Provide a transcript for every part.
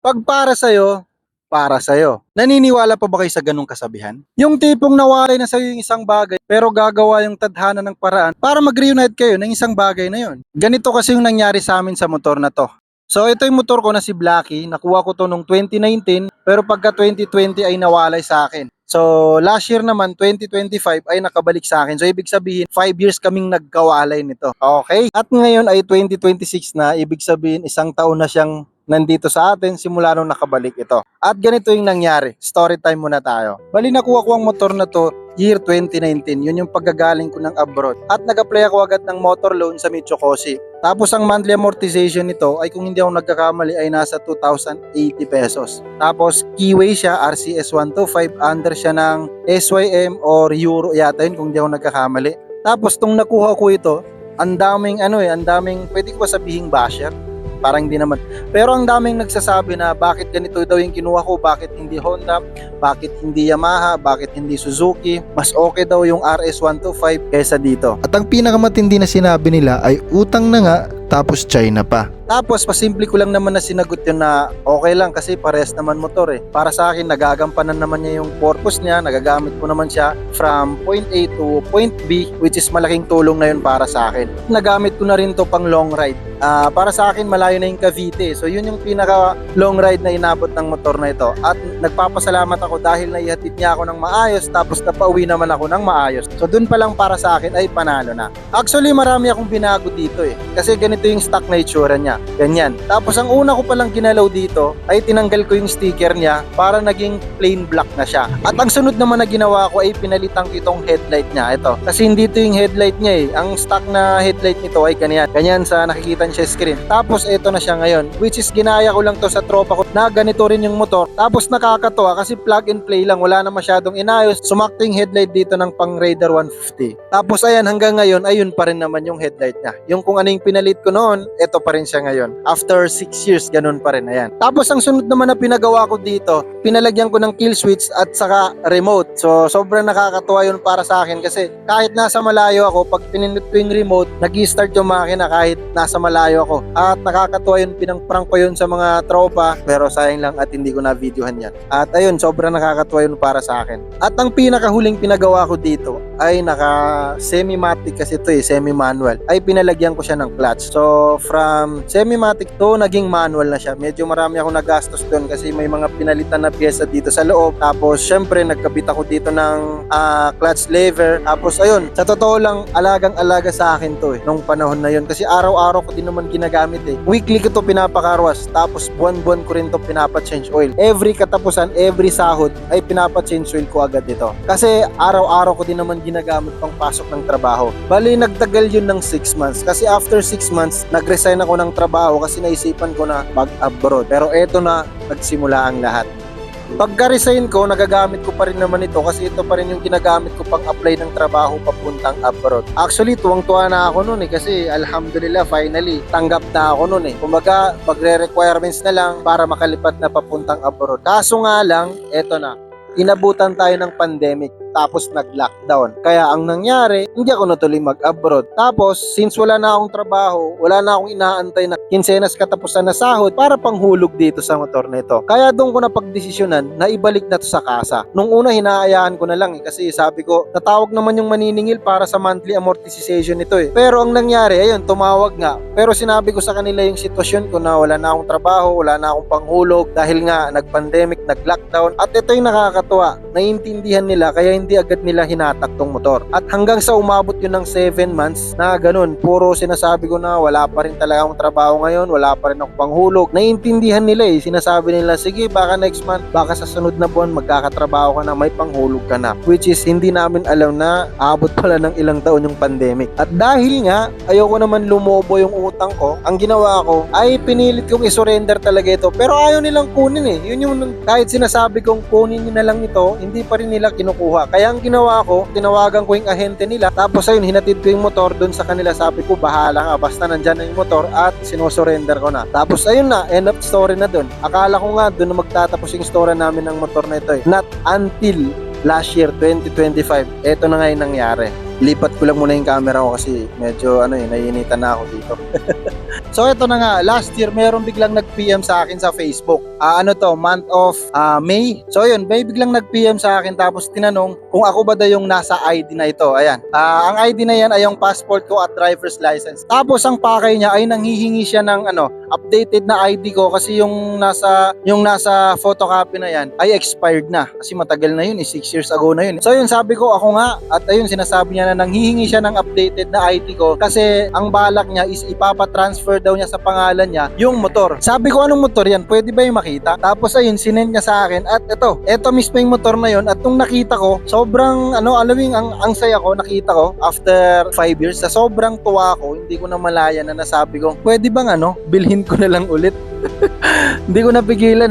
Pag para sa'yo. Naniniwala pa ba kayo sa ganung kasabihan? Yung tipong nawalay na sa'yo yung isang bagay pero gagawa yung tadhana ng paraan para mag-reunite kayo ng isang bagay na yun. Ganito kasi yung nangyari sa amin sa motor na to. So ito yung motor ko na si Blacky, nakuha ko to nung 2019 pero pagka 2020 ay nawalay sa akin. So last year naman 2025 ay nakabalik sa akin. So ibig sabihin 5 years kaming nagkawalay nito. Okay? At ngayon ay 2026 na, ibig sabihin isang taon na siyang nandito sa atin simula nung nakabalik ito. At ganito yung nangyari. Story time muna tayo. Bali nakuha ko ang motor na to year 2019. Yun yung paggagaling ko ng abroad. At nag-apply ako agad ng motor loan sa Mitsukoshi. Tapos ang monthly amortization nito ay kung hindi ako nagkakamali ay nasa 2,080 pesos. Tapos keyway siya, RCS 125, under siya ng SYM or Euro yata yun kung hindi ako nagkakamali. Tapos nung nakuha ko ito, ang daming pwede ko sabihin basher. Parang hindi naman. Pero ang daming nagsasabi na bakit ganito daw yung kinuha ko, bakit hindi Honda, bakit hindi Yamaha, bakit hindi Suzuki. Mas okay daw yung RS125 kaysa dito. At ang pinakamatindi na sinabi nila ay utang na nga tapos China pa. Tapos pasimple ko lang naman na sinagot yun na okay lang kasi parehas naman motor eh. Para sa akin nagagampanan naman niya yung purpose niya, nagagamit ko naman siya from point A to point B, which is malaking tulong na yun para sa akin. Nagamit ko na rin to pang long ride. Para sa akin malayo na yung Cavite. So yun yung pinaka long ride na inabot ng motor na ito. At nagpapasalamat ako dahil naihatid niya ako ng maayos tapos napauwi naman ako ng maayos. So dun pa lang para sa akin ay panalo na. Actually marami akong binago dito eh. Kasi ganito yung stock na itsura niya. Ganyan. Tapos ang una ko palang ginalaw dito ay tinanggal ko yung sticker niya para naging plain black na siya. At ang sunod naman na ginawa ko ay pinalitan ko itong headlight niya. Ito. Kasi hindi ito yung headlight niya eh. Ang stock na headlight nito ay ganyan. Ganyan sa nakikita niya sa screen. Tapos ito na siya ngayon. Which is ginaya ko lang to sa tropa ko na ganito rin yung motor. Tapos nakakatuwa kasi plug and play lang. Wala na masyadong inayos. Sumakto yung headlight dito ng pang Raider 150. Tapos ayan hanggang ngayon ayun pa rin naman yung headlight niya. Yung kung ano yung pinalit ko noon, ito pa rin siya ngayon. After 6 years, ganun pa rin. Ayan. Tapos ang sunod naman na pinagawa ko dito, pinalagyan ko ng kill switch at saka remote. So sobrang nakakatuwa yun para sa akin kasi kahit nasa malayo ako, pag pinindot ko yung remote, nag-i-start yung makina kahit nasa malayo ako. At nakakatuwa yun, pinang-prank ko yun sa mga tropa, pero sayang lang at hindi ko na-videohan yan. At ayun, sobrang nakakatuwa yun para sa akin. At ang pinakahuling pinagawa ko dito ay naka semi-matic kasi ito eh, semi-manual. Ay pinalagyan ko siya ng clutch. So from semi-matic to naging manual na siya. Medyo marami ako nagastos doon kasi may mga pinalitan na pyesa dito sa loob. Tapos syempre nagkabit ako dito ng clutch lever. Tapos ayun, sa totoo lang alagang-alaga sa akin to eh nung panahon na yun kasi araw-araw ko din naman ginagamit eh. Weekly ko to pinapakarwas. Tapos buwan-buwan ko rin to pinapa-change oil. Every katapusan, every sahod ay pinapa-change oil ko agad dito. Kasi araw-araw ko din naman ginagamit pang pasok ng trabaho. Bali nagtagal yun ng 6 months kasi after 6 months nag-resign ako ng trabaho kasi naisipan ko na mag-abroad. Pero eto na nagsimula ang lahat. Pagka-resign ko, nagagamit ko pa rin naman ito kasi ito pa rin yung ginagamit ko pang apply ng trabaho papuntang abroad. Actually, tuwang-tuwa na ako noon eh kasi alhamdulillah, finally, tanggap na ako noon eh. Kumbaga, magre-requirements na lang para makalipat na papuntang abroad. Kaso nga lang, eto na. Inabutan tayo ng pandemic tapos nag-lockdown. Kaya ang nangyari, hindi ako natuloy mag-abroad. Tapos, since wala na akong trabaho, wala na akong inaantay na kinsenas katapusan na sahod para panghulog dito sa motor na ito. Kaya doon ko na pagdesisyonan na ibalik na to sa kasa. Nung una, hinaayaan ko na lang eh, kasi sabi ko, natawag naman yung maniningil para sa monthly amortization nito eh. Pero ang nangyari, ayun, tumawag nga. Pero sinabi ko sa kanila yung sitwasyon ko na wala na akong trabaho, wala na akong panghulog dahil nga nag-pandemic, nag-lockdown. At ito yung nakakatuwa, naiintindihan nila kaya hindi agad nila hinatak tong motor. At hanggang sa umabot yun ng 7 months na ganun, puro sinasabi ko na wala pa rin talaga akong trabaho ngayon, wala pa rin akong panghulog. Naiintindihan nila eh, sinasabi nila, sige baka next month, baka sa sunod na buwan magkakatrabaho ka na, may panghulog ka na. Which is hindi namin alam na aabot pala ng ilang taon yung pandemic. At dahil nga, ayoko naman lumobo yung utang ko, ang ginawa ko ay pinilit kong isurrender talaga ito. Pero ayaw nilang kunin eh. Yun yung kahit sinasabi kong kunin nyo na lang ito, hindi pa rin nila kinukuha. Kaya ang ginawa ko, tinawagan ko yung ahente nila. Tapos ayun, hinatid ko yung motor doon sa kanila. Sabi ko, bahala ka, basta nandyan na yung motor at sinusurrender ko na. Tapos ayun na, end of story na doon. Akala ko nga doon na magtatapos yung story namin ng motor na ito eh. Not until last year, 2025. Ito na nga yung nangyari. Lipat ko lang muna yung camera ko kasi medyo naiinitan na ako dito. So ito na nga, last year meron biglang nag-PM sa akin sa Facebook. Month of May. So yun, may biglang nag-PM sa akin tapos tinanong kung ako ba daw yung nasa ID na ito. Ayan. Ang ID na yan ay yung passport ko at driver's license. Tapos ang pakay niya ay nanghihingi siya ng updated na ID ko kasi yung nasa photocopy na yan ay expired na. Kasi matagal na yun, 6 years ago na yun. So yun, sabi ko ako nga at ayun, sinasabi niya na nanghihingi siya ng updated na ID ko kasi ang balak niya is ipapatransfer daw niya sa pangalan niya yung motor. Sabi ko, anong motor yan? Pwede ba yung makita? Tapos ayun, sinend niya sa akin at ito mismo yung motor na yun at nung nakita ko, sobrang ang saya ko, nakita ko after 5 years, sa sobrang tuwa ko, hindi ko na malaya na nasabi ko, pwede bang bilhin ko na lang ulit. Hindi ko napigilan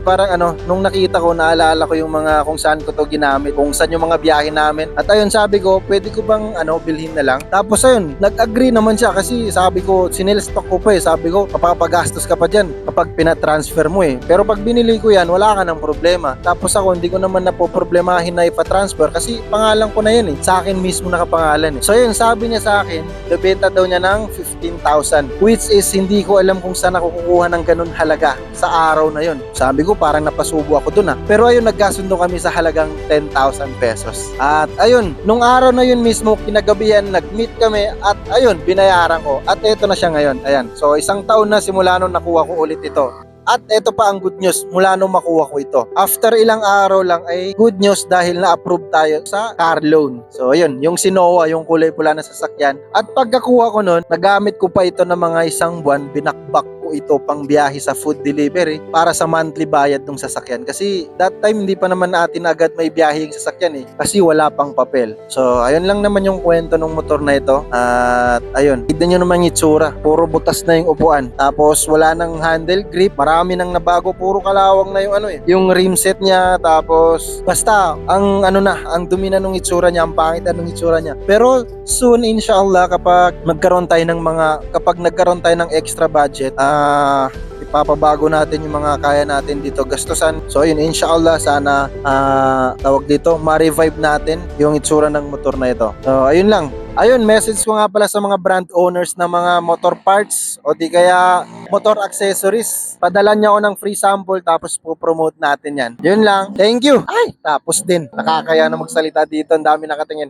parang nung nakita ko, naalala ko yung mga kung saan ko to ginamit, kung saan yung mga biyahe namin. At ayun, sabi ko, pwede ko bang bilhin na lang? Tapos ayun, nag-agree naman siya kasi sabi ko, sinilstock ko pa sabi ko, papagastos ka pa dyan kapag pinatransfer mo Pero pag binili ko yan, wala ka ng problema. Tapos ako, hindi ko naman napoproblemahin na ipatransfer kasi pangalan ko na yun sa akin mismo nakapangalan So ayun, sabi niya sa akin, nabenta daw niya ng 15,000, which is hindi ko alam kung saan ako kukuha ng ganun halaga sa araw na yun. Sabi ko, parang napasubo ako dun Pero ayun, nagkasundo kami sa halagang 10,000 pesos. At ayun, nung araw na yun mismo, kinagabihan, nag-meet kami at ayun, binayaran ko. At eto na siya ngayon. Ayan. So, 1 taon na simula nung nakuha ko ulit ito. At ito pa ang good news mula nung makuha ko ito. After ilang araw lang ay good news dahil na-approve tayo sa car loan. So ayun, yung Sinoa, yung kulay pula na sasakyan. At pagkakuha ko nun, nagamit ko pa ito ng mga 1 buwan, binakbak ko ito pang biyahe sa food delivery para sa monthly bayad ng sasakyan. Kasi that time hindi pa naman natin agad may biyahe yung sasakyan kasi wala pang papel. So ayun lang naman yung kwento ng motor na ito. At ayun, tignan nyo naman yung itsura. Puro butas na yung upuan. Tapos wala nang handle grip. Marami nang nabago, puro kalawang na yung yung rim set niya. Tapos basta ang dumi na nung itsura niya, ang pangit na nung itsura niya. Pero soon inshallah kapag nagkaroon tayo ng extra budget, ipapabago natin yung mga kaya natin dito gastusan. So ayun, inshallah sana ma-revive natin yung itsura ng motor na ito. So ayun lang. Ayun, message ko nga pala sa mga brand owners na mga motor parts o di kaya motor accessories. Padalan niyo ako ng free sample tapos po-promote natin yan. Yun lang. Thank you. Ay, tapos din. Nakakaya na magsalita dito. Ang dami nakatingin.